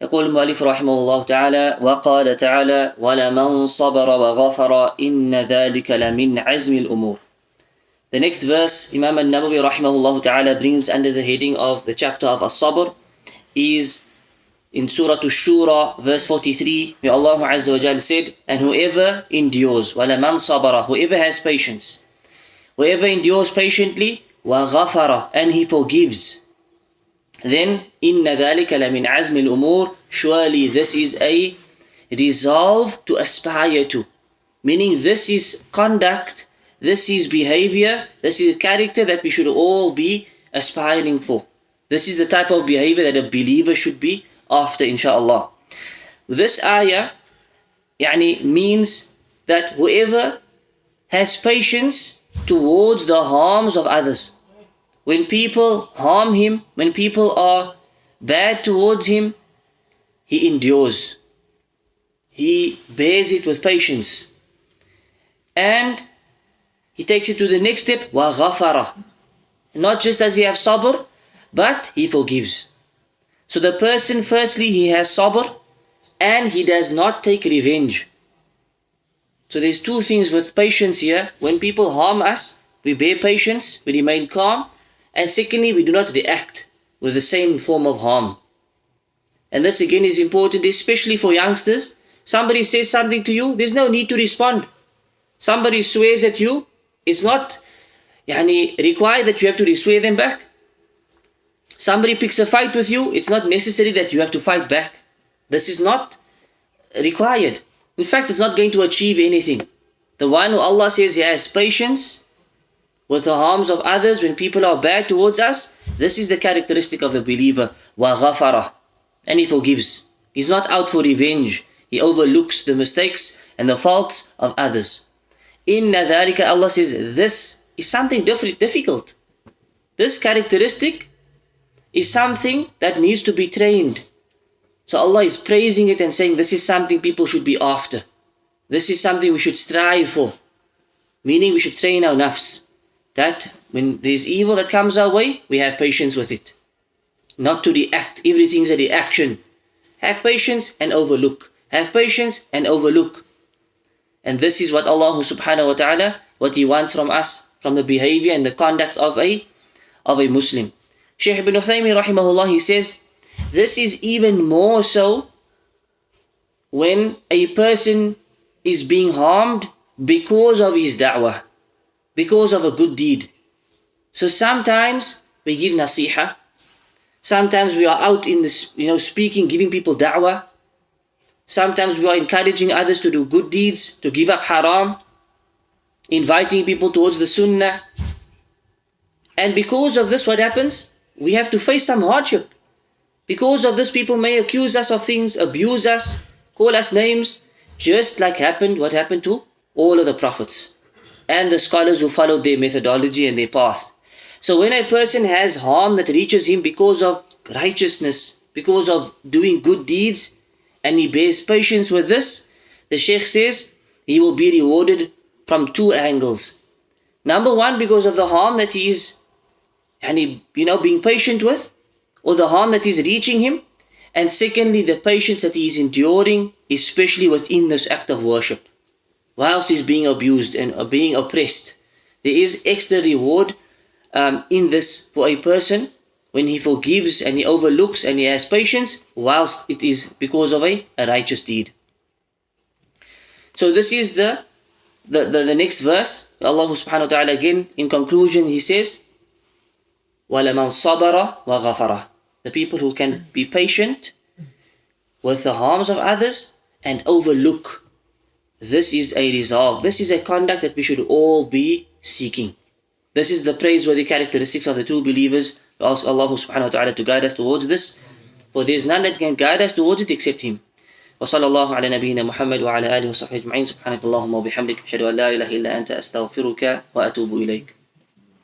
يقول المؤلف رحمه الله تعالى وقال تعالى ولمن صبر وغفر إن ذلك لمن عزم الأمور. The next verse Imam al-Nawawi rahimahullah ta'ala brings under the heading of the chapter of As-Sabr is in Surah Ash-Shura verse 43, where Allah Azza wa Jalla said, and whoever endures, وَلَمَنْ صَبَرَ, whoever has patience, whoever endures patiently, وَغَفَرَ, and he forgives, then إِنَّ ذَلِكَ لَمِنْ عَزْمِ الْأُمُورِ, surely this is a resolve to aspire to. Meaning this is conduct, this is behavior, this is a character that we should all be aspiring for. This is the type of behavior that a believer should be after, inshaAllah. This ayah means that whoever has patience towards the harms of others, when people harm him, when people are bad towards him, he endures. He bears it with patience. And he takes it to the next step, وَغَفَرَ. Not just does he have sabr, but he forgives. So the person, firstly, he has sabr, and he does not take revenge. So there's two things with patience here. When people harm us, we bear patience, we remain calm. And secondly, we do not react with the same form of harm. And this again is important, especially for youngsters. Somebody says something to you, there's no need to respond. Somebody swears at you, it's not required that you have to swear them back. Somebody picks a fight with you, it's not necessary that you have to fight back. This is not required. In fact, it's not going to achieve anything. The one who Allah says he has patience with the harms of others when people are bad towards us, this is the characteristic of the believer. وَغَفَرَ, and he forgives. He's not out for revenge. He overlooks the mistakes and the faults of others. إِنَّ ذَلِكَ, Allah says, this is something difficult. This characteristic is something that needs to be trained. So Allah is praising it and saying this is something people should be after. This is something we should strive for. Meaning we should train our nafs. That when there's evil that comes our way, we have patience with it. Not to react. Everything's a reaction. Have patience and overlook. Have patience and overlook. And this is what Allah subhanahu wa ta'ala, what He wants from us, from the behavior and the conduct of a Muslim. Shaykh ibn Uthaymin rahimahullah, he says, this is even more so when a person is being harmed because of his da'wah, because of a good deed. So sometimes we give nasiha, sometimes we are out in this, speaking, giving people da'wah. Sometimes we are encouraging others to do good deeds, to give up haram, inviting people towards the sunnah. And because of this, what happens? We have to face some hardship. Because of this, people may accuse us of things, abuse us, call us names, just like what happened to all of the prophets and the scholars who followed their methodology and their path. So when a person has harm that reaches him because of righteousness, because of doing good deeds, and he bears patience with this, the Shaykh says he will be rewarded from two angles. Number one, because of the harm that he is being patient with, or the harm that is reaching him. And secondly, the patience that he is enduring, especially within this act of worship. Whilst he's being abused and being oppressed, there is extra reward in this for a person when he forgives and he overlooks and he has patience, whilst it is because of a righteous deed. So this is the next verse. Allah subhanahu wa ta'ala again, in conclusion, He says, وَلَمَنْ صَبَرَ وَغَفَرَ. The people who can be patient with the harms of others and overlook. This is a resolve. This is a conduct that we should all be seeking. This is the praiseworthy characteristics of the true believers. We ask Allah subhanahu wa ta'ala to guide us towards this. For there is none that can guide us towards it except Him. وصلى الله على نبينا محمد وعلى آله وصحبه أجمعين. سبحانك اللهم وبحمدك أشهد أن لا إله إلا أنت أستغفرك وأتوب إليك.